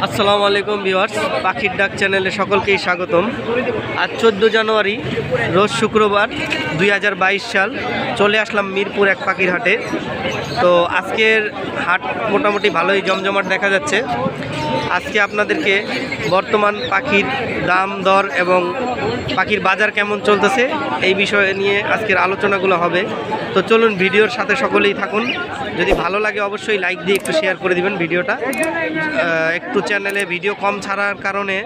আসসালামু আলাইকুম ভিউয়ার্স, পাখির ডাক চ্যানেলে সকলকেই স্বাগতম। আজ 14 জানুয়ারি রোজ শুক্রবার 2022 সাল। চলে আসলাম মিরপুর এক পাখির হাটে। তো আজকের হাট মোটামুটি ভালোই জমজমাট দেখা যাচ্ছে। আজকে আপনাদেরকে বর্তমান পাখির দাম দর এবং পাখির বাজার কেমন চলতেছে এই বিষয়ে নিয়ে আজকের আলোচনাগুলো হবে। তো চলুন ভিডিওর সাথে সকলেই থাকুন। যদি ভালো লাগে অবশ্যই লাইক দিয়ে একটু শেয়ার করে দিবেন ভিডিওটা। একটু চ্যানেলে ভিডিও কম ছাড়ার কারণে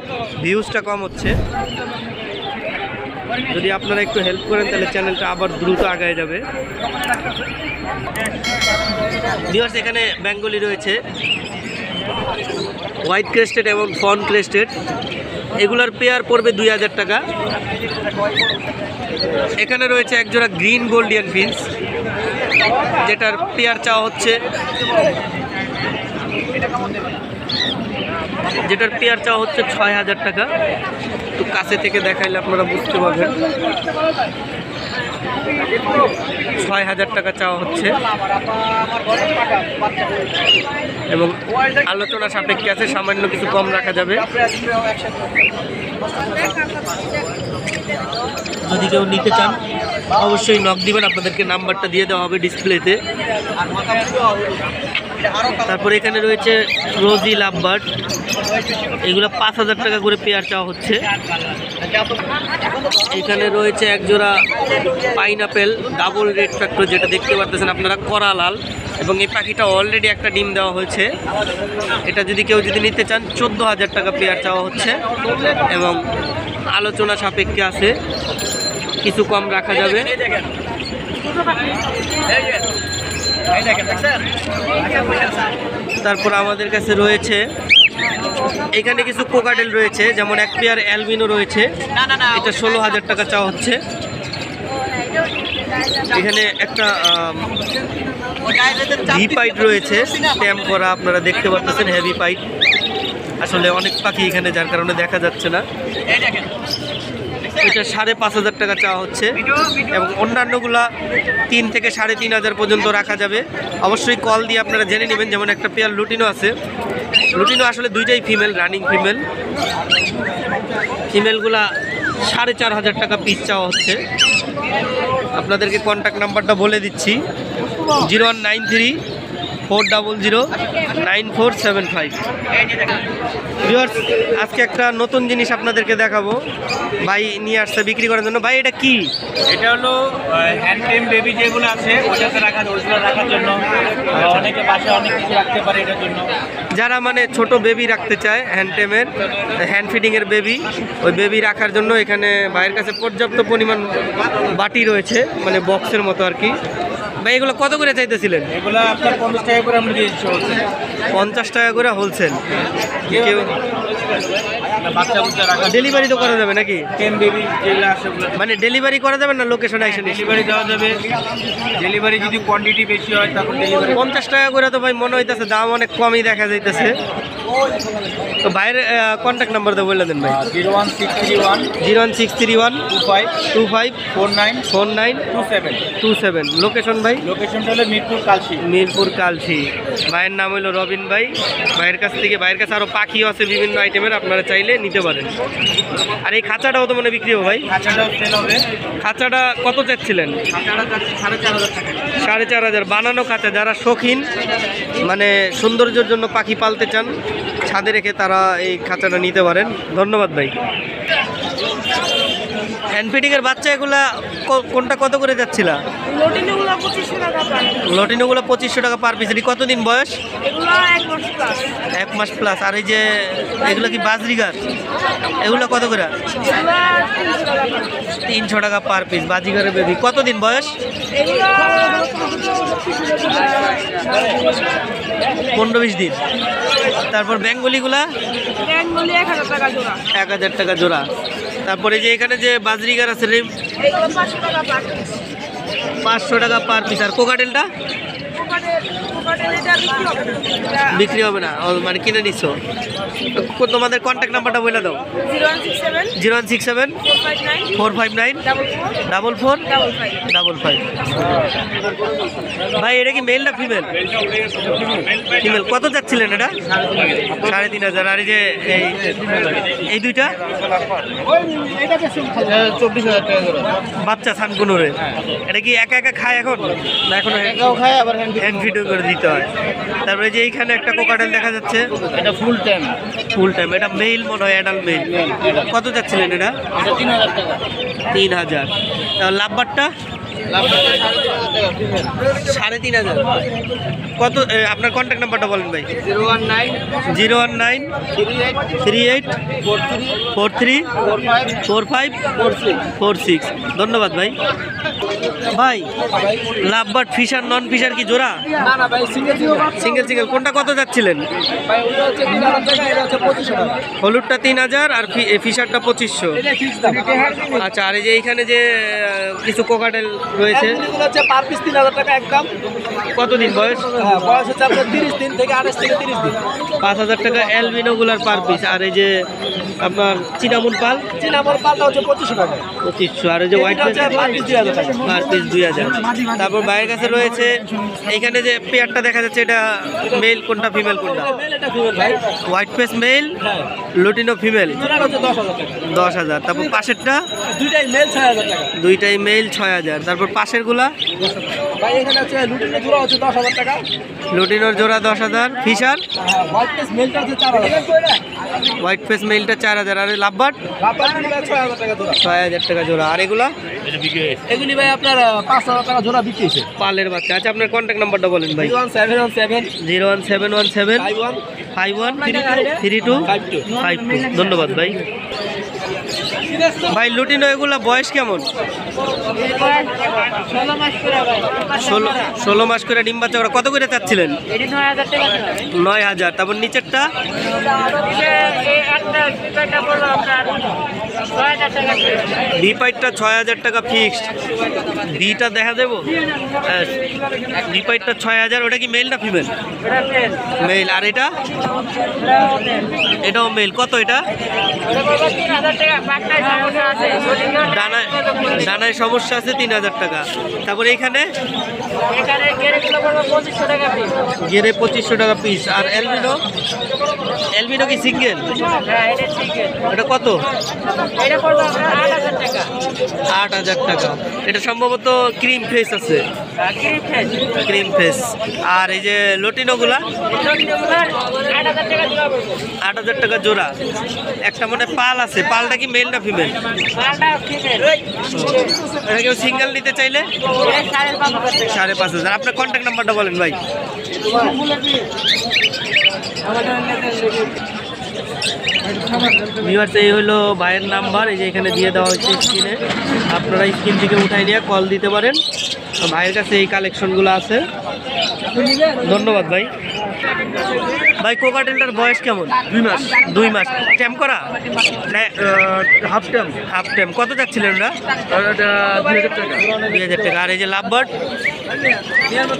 ভিউজটা কম হচ্ছে। যদি আপনারা একটু হেল্প করেন তাহলে চ্যানেলটা আবার দ্রুত আগায় যাবে। ভিউয়ার্স, এখানে বেঙ্গলি রয়েছে, হোয়াইট ক্রেস্টেড এবং ফন ক্রেস্টেড। এগুলার পেয়ার পড়বে 2000 টাকা। এখানে রয়েছে একজোড়া গ্রিন গোল্ডিয়ান ফিন্স, যেটার পেয়ার চাওয়া হচ্ছে 6000 টাকা। একটু কাছে থেকে দেখাইলে আপনারা বুঝতে পারবেন। 6000 টাকা চাওয়া হচ্ছে এবং আলোচনা সাপেক্ষে আছে, সামান্য কিছু কম রাখা যাবে। যদি কেউ নিতে চান অবশ্যই নক দিবেন, আপনাদেরকে নাম্বারটা দিয়ে দেওয়া হবে ডিসপ্লেতে। তারপরে এখানে রয়েছে রোজি লাভবার্ড, এগুলো 5000 টাকা করে পেয়ার চাওয়া হচ্ছে। এখানে রয়েছে একজোড়া পাইনাপেল ডাবল রেড ফ্যাক্টর, যেটা দেখতে পারতেছেন আপনারা, করা লাল, এবং এই পাখিটা অলরেডি একটা ডিম দেওয়া হয়েছে। এটা যদি কেউ নিতে চান 14000 টাকা পেয়ার চাওয়া হচ্ছে এবং আলোচনা সাপেক্ষে আছে, কিছু কম রাখা যাবে। তারপর আমাদের কাছে রয়েছে এখানে কিছু কোকাটেল রয়েছে, যেমন এক পেয়ার অ্যালবিনো রয়েছে, এটা 16000 টাকা চাওয়া হচ্ছে। এখানে একটা ভি পাইট রয়েছে, ট্যাম্প করা, আপনারা দেখতে পাচ্ছেন হেভি পাইট। আসলে অনেক পাখি এখানে যার কারণে দেখা যাচ্ছে না। এটা 5500 টাকা চাওয়া হচ্ছে এবং অন্যান্যগুলা 3 থেকে 3500 পর্যন্ত রাখা যাবে। অবশ্যই কল দিয়ে আপনারা জেনে নেবেন। যেমন একটা পেয়ার লুটিনো আছে, লুটিনো আসলে দুইটাই ফিমেল, রানিং ফিমেল। ফিমেলগুলা 4500 টাকা পিস চাওয়া হচ্ছে। আপনাদেরকে কন্ট্যাক্ট নাম্বারটা বলে দিচ্ছি, 0193-400-9475। ভিউয়ার্স, আজকে একটা নতুন জিনিস আপনাদেরকে দেখাবো। ভাই নিয়ে আসছে বিক্রি করার জন্য। ভাই এটা কি? এটা হলো হ্যান্ড টেম বেবি যেগুলো আছে ওটাতে রাখার জন্য। অনেকে বাসায় অনেক কিছু রাখতে পারে এটার জন্য। যারা মানে ছোট বেবি রাখতে চায়, হ্যান্ড টেমের, হ্যান্ড ফিডিংয়ের বেবি, ওই বেবি রাখার জন্য এখানে ভাইয়ের কাছে পর্যাপ্ত পরিমাণ বাটি রয়েছে, মানে বক্সের মতো আর কি। ভাই এগুলো কত করে চাইতেছিলেন? এগুলো আপনার 50 টাকা করে আমরা দিয়েছি। 50 টাকা করে হোলসেল। কেউ বাচ্চা বুচ্চা রাখা ডেলিভারি তো করা যাবে নাকি? টেম বেবি যেগুলো আছে মানে ডেলিভারি করা যাবে না? লোকেশন এসে ডেলিভারি দেওয়া যাবে। ডেলিভারি যদি কোয়ান্টিটি বেশি হয় তখন ডেলিভারি। 50 টাকা করে তো ভাই মনে হইতেছে দাম অনেক কমই দেখা যাইতেছে। তো ভাইয়ের কন্ট্যাক্ট নাম্বার তো বলে দেন ভাই। 01631 25 4927। লোকেশন ভাই? লোকেশনটা হলো মিরপুর কালসি। ভাইয়ের নাম হলো রবিন ভাই। ভাইয়ের কাছে আরও পাখিও আছে বিভিন্ন আইটেমের, আপনারা চাইলে নিতে পারেন। আর এই খাঁচাটাও তো মনে বিক্রি হবে ভাই? খাঁচাটাও সেল হবে। খাঁচাটা কত চাচ্ছিলেন? খাঁচাটা 4500 টাকা। 4500 বানানো খাঁচা। যারা শৌখিন, মানে সৌন্দর্যের জন্য পাখি পালতে চান ছাদে রেখে, তারা এই খাঁচাটা নিতে পারেন। ধন্যবাদ ভাই। হ্যান্ড ফিডিংয়ের বাচ্চা এগুলা কোনটা কত করে যাচ্ছিল? লটিনোগুলো 2500 টাকা পার পিস। কতদিন বয়স? 1 মাস প্লাস। আর এই যে এগুলো কি বাজরিগার, এগুলো কত করে? 300 টাকা পার পিস। বাজিগারের বেবি কতদিন বয়স? 15-20 দিন। তারপর বেঙ্গলিগুলা 1000 টাকা জোড়া। তারপরে যে এখানে যে বাজরিগার আছে 500 টাকা পার পিস। আর কোকাটেলটা বিক্রি হবে না, ও মানে কিনে নিচ্ছ। তোমাদের কন্ট্যাক্ট নাম্বারটা বলে দাও। 0167 459 4455। ভাই এটা কি মেল না ফিমেল? ফিমেল। কত যাচ্ছিলেন এটা? 3500। আর এই যে এই দুইটা 24,000 টাকা করে। বাচ্চা সানকুনুরে, এটা কি একা একা খায় এখন না এখন একাও খায় আবার হ্যান্ড ফিডও করে দিতে হয়? তারপরে যে এইখানে একটা কোকাটেল দেখা যাচ্ছে, এটা ফুল টাইম। Full time. এটা মেল মনে হয়, অ্যাডাল্ট মেল। কত যাচ্ছিলেন এটা? 3000 টাকা। 3000। লাভবারটা 3500। কত? আপনার কন্ট্যাক্ট নাম্বারটা বলেন ভাই। 019 38 43 45 46। ধন্যবাদ ভাই। ভাই লাভবার্ড ফিশার নন ফিশার কি জোড়া? না না ভাই, সিঙ্গেল সিঙ্গেল। কোনটা কত যাচ্ছিলেন? ভাই ওটা হচ্ছে 3000 টাকা, এটা হচ্ছে 2500 টাকা। হলুদটা 3000 আর ফিশারটা 2500। এটা ফিক্স দাম। আচ্ছা, আর এই যে এইখানে যে কিছু কোকাটেল রয়েছে, এগুলো হচ্ছে পার পিস 3000 টাকা একদম। কতদিন বয়স? হ্যাঁ, বয়স হচ্ছে আপনার 30 দিন থেকে 28 থেকে 30 দিন। 5000 টাকা অ্যালবিনোগুলার পার পিস। আর এই যে আপনার চিনামুন পাল, চিনামর পালটা হচ্ছে 2500 টাকা। 2500। আর এই যে হোয়াইট হচ্ছে পার পিস 2000 টাকা। Per piece 2000। তারপর বাইরের কাছে রয়েছে এইখানে যে পেয়ারটা দেখা যাচ্ছে, এটা মেল কোনটা ফিমেল কোনটা? মেল, এটা ফিমেল ভাই। হোয়াইট ফেস মেল, হ্যাঁ, লুটিনো ফিমেল। জোড়াটা হচ্ছে 10,000 টাকা। 10,000। তারপর পাশেরটা দুইটাই মেল 6000 টাকা। দুইটাই মেল 6000। তারপর পাশেরগুলা ভাই এখানে হচ্ছে লুটিনের জোড়া হচ্ছে 10,000 টাকা। লুটিনোর জোড়া 10,000। ফিশার হোয়াইট পেস মেলটা হচ্ছে 4000 টাকা। হোয়াইট ফেস মেলটা 4000। আর লাভবার্ড রাবার গুলো 6000 টাকা জোড়া। 6000 টাকা জোড়া। আর এগুলা এগুলি ভাই আপনার 5000 টাকা জোড়া বিক্রি হয়েছে। পালের বাচ্চা। আচ্ছা, আপনার কন্ট্যাক্ট নাম্বারটা বলেন ভাই। 01717 01717 51 51 32 52। ধন্যবাদ ভাই। ভাই লুটিনো এগুলা বয়স কেমন? 16 মাস করে ডিম বাচ্চা করা। কত করে চাচ্ছিলেন? 9000। তারপর নিচেরটা বিপাইটটা 6000 টাকা ফিক্সড। বিটা দেখা দেবো। বিপাইটটা 6000। ওটা কি মেল না ফিমেল? মেল। আর এটা এটাও মেল। কত এটা? ডানায় সমস্যা আছে, 3000 টাকা। তারপরে এখানে গেরে 2500 টাকা পিস। আর অ্যালবিনো? অ্যালবিনো কি সিঙ্গেল? এটা কত? 8000 টাকা। এটা সম্ভবত ক্রিম ফেস আছে, ক্রিম ফেস। আর এই যে লটিনোগুলা 8000 টাকা জোড়া। একটা মনে পাল আছে, পালটা কি মেল না ফিমেল? এটা কেউ সিঙ্গেল নিতে চাইলে 5500। আপনার কন্ট্যাক্ট নাম্বারটা বলেন ভাই। ভিউয়ার্স, এই হলো ভাইয়ের নাম্বার, এই যে এখানে দিয়ে দেওয়া হয়েছে স্ক্রিনে। আপনারা স্ক্রিন থেকে উঠাই নিয়ে কল দিতে পারেন। ভাইয়ের কাছে এই কালেকশনগুলো আছে। ধন্যবাদ ভাই। ভাই কোকাটেলটার বয়স কেমন? 2 মাস। 2 মাস। ট্যাম করা? Half time. Half time. কত যাচ্ছিলেন ওরা? 2000 টাকা। 2000 টাকা। আর এই যে লাভবার্ড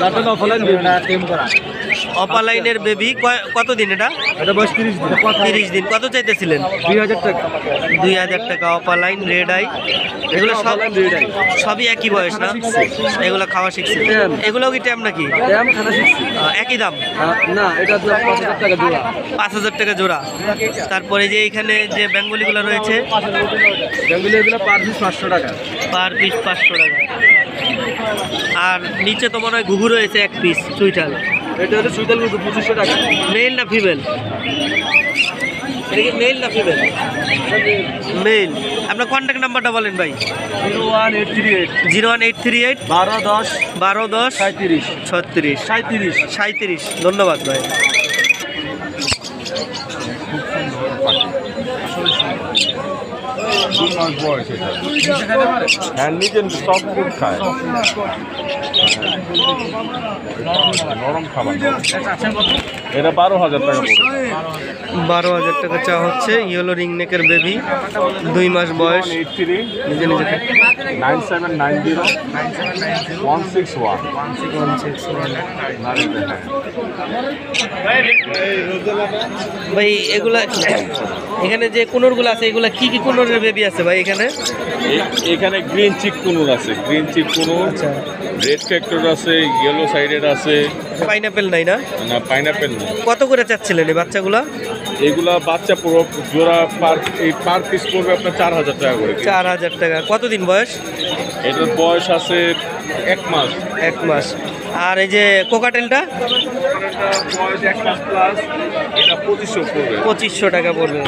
দাঁতটা অফলাইন দিও না, টেম করা। অপালাইনের বেবি কতদিন এটা? এটা বয়স 30 দিন। 30 দিন। কত চাইতেছিলেন? 2000 টাকা। 2000 টাকা। অপালাইন রেড আই, এগুলো সব সবই একই বয়স না? এগুলো খাওয়া শিখছে। এগুলোও কি ট্যাম নাকি? ট্যাম খানা শিখছি। একই দাম? না, এটা 5000 টাকা জোড়া। 5000 টাকা জোড়া। তারপরে যে এইখানে যে বেঙ্গলিগুলো রয়েছে, বেঙ্গলি এগুলো পার পিস 500 টাকা। পার পিস 500 টাকা। আর নিচে তো মনে হয় ঘুঘু রয়েছে এক পিস চুইটাল। এটা হলো সুইদাল 2500 টাকা। মেল না ফিমেল? এটা কি মেল না ফিমেল? মেল। আপনার কন্ট্যাক্ট নাম্বারটা বলেন ভাই। 01838 01838 1210 1210 37 36 37। 37। ধন্যবাদ ভাই। হ্যাঁ, নিজে সব ফুড খায়, নরম খাবার। এটা 12,000 টাকা পড়বে। 12,000 টাকা চা হচ্ছে। ইয়েলো রিং নেকের বেবি, 2 মাস বয়স। 183 নিজে নিজে 9790 161 ভাই এগুলা এখানে যে কুনুরগুলো আছে এগুলা কি কি কুনুরের বেবি আছে ভাই এখানে? এখানে গ্রিন চিক কুনুর আছে, গ্রিন চিক কুনুর, আচ্ছা, রেড ফ্যাক্টর আছে, ইয়েলো সাইডেড আছে। পাইনাপেল নাই না? না, পাইনাপেল না। কত করে চাচ্ছিলেন এই বাচ্চাগুলা? এগুলা বাচ্চা পুরো জোড়া পার পিস পড়বে আপনার 4000 টাকা করে। 4000 টাকা। কতদিন বয়স? এটার বয়স আছে 1 মাস। 1 মাস। আর এই যে কোকাটেলটা? বয়স 1 মাস প্লাস, এটা 2500 পড়বে। 2500 টাকা পড়বে।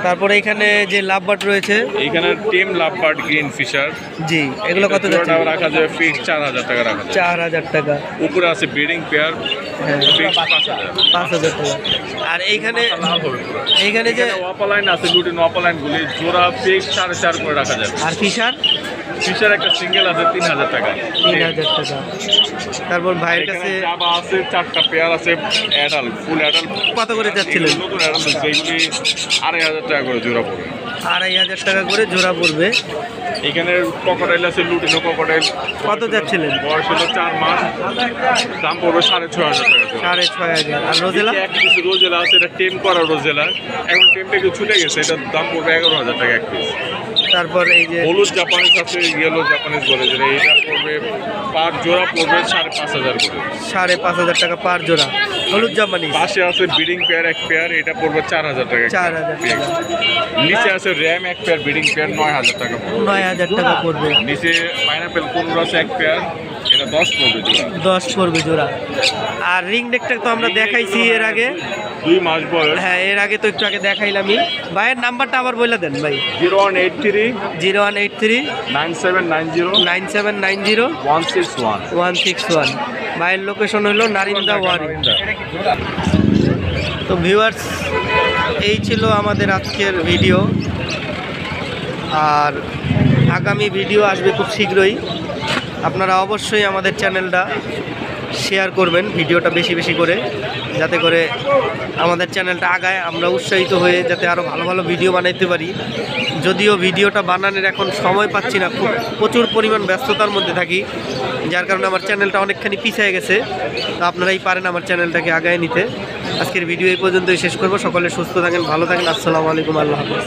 তারপরে এখানে যে লাভবার্ড রয়েছে, এইখানে টিম লাভবার্ড গ্রিন ফিশার, জি, এগুলো কত যাচ্ছে? জোড়াটা রাখা যায় ফিক্স 4000 টাকা রাখা যায়। 4000 টাকা। উপরে আছে ব্রিডিং পেয়ার, হ্যাঁ, ফিক্স 5000। 5000 টাকা। আর এইখানে যে ওয়াপালাইন আছে, লুটিন ওয়াপালাইন গুলি জোড়া ফিক্স 4.5 করে রাখা যাবে। আর ফিশার ফিশার একটা সিঙ্গেল আছে 3000 টাকা। 3000 টাকা। তারপর ভাইয়ের কাছে জাবা আছে, 4টা পেয়ার আছে অ্যাডাল্ট, ফুল অ্যাডাল্ট। কত করে যাচ্ছিলেন? নতুন অ্যাডাল্ট যেগুলি 2500 টাকা করে জোড়া পড়বে। 2500 টাকা করে জোড়া পড়বে। এখানে ক্রোকোডাইল আছে, লুটিনো ক্রোকোডাইল। কত যাচ্ছিলেন? বয়স হলো 4 মাস, দাম পড়বে 6500 টাকা। 6500। আর রোজেলা? এক পিস রোজেলা আছে, এটা টেম করা রোজেলা, এখন টেমটা একটু ছুটে গেছে, এটার দাম পড়বে 11000 টাকা এক পিস। তারপর এই যে হলুদ জাপানিজ আছে, ইয়েলো জাপানিজ বলে যেটা, এটা পড়বে পার জোড়া পড়বে 5500 করে। 5500 টাকা পার জোড়া হলুদ জামানি। পাশে আছে ব্রিডিং পেয়ার এক পেয়ার, এটা পড়বে 4000 টাকা। 4000 টাকা। নিচে আছে র্যাম এক পেয়ার, ব্রিডিং পেয়ার 9000 টাকা পড়বে। 9000 টাকা পড়বে। নিচে পাইনাপেল কুনুর আছে এক পেয়ার, এটা 10 পড়বে জোড়া। 10 পড়বে জোড়া। আর রিং নেকটা তো আমরা দেখাইছি এর আগে। 2 মাস বয়স। হ্যাঁ, এর আগে তো একটু আগে দেখাইলামই। ভাইয়ের নাম্বারটা আবার বলে দেন ভাই। 0183 0183 9790 9790 161 161। ভাইয়ের লোকেশন হলো নারিন্দা ওয়ারি। তো ভিউয়ার্স, এই ছিল আমাদের আজকের ভিডিও। আর আগামী ভিডিও আসবে খুব শীঘ্রই। আপনারা অবশ্যই আমাদের চ্যানেলটা শেয়ার করবেন, ভিডিওটা বেশি বেশি করে, যাতে করে আমাদের চ্যানেলটা আগায়, আমরা উৎসাহিত হয়ে যাতে আরও ভালো ভালো ভিডিও বানাইতে পারি। যদিও ভিডিওটা বানানোর এখন সময় পাচ্ছি না, খুব প্রচুর পরিমাণ ব্যস্ততার মধ্যে থাকি, যার কারণে আমার চ্যানেলটা অনেকখানি পিছিয়ে গেছে। তো আপনারাই পারেন আমার চ্যানেলটাকে আগায় নিতে। আজকের ভিডিও এই পর্যন্তই শেষ করব। সকলে সুস্থ থাকেন, ভালো থাকেন। আসসালামু আলাইকুম, আল্লাহ হাফেজ।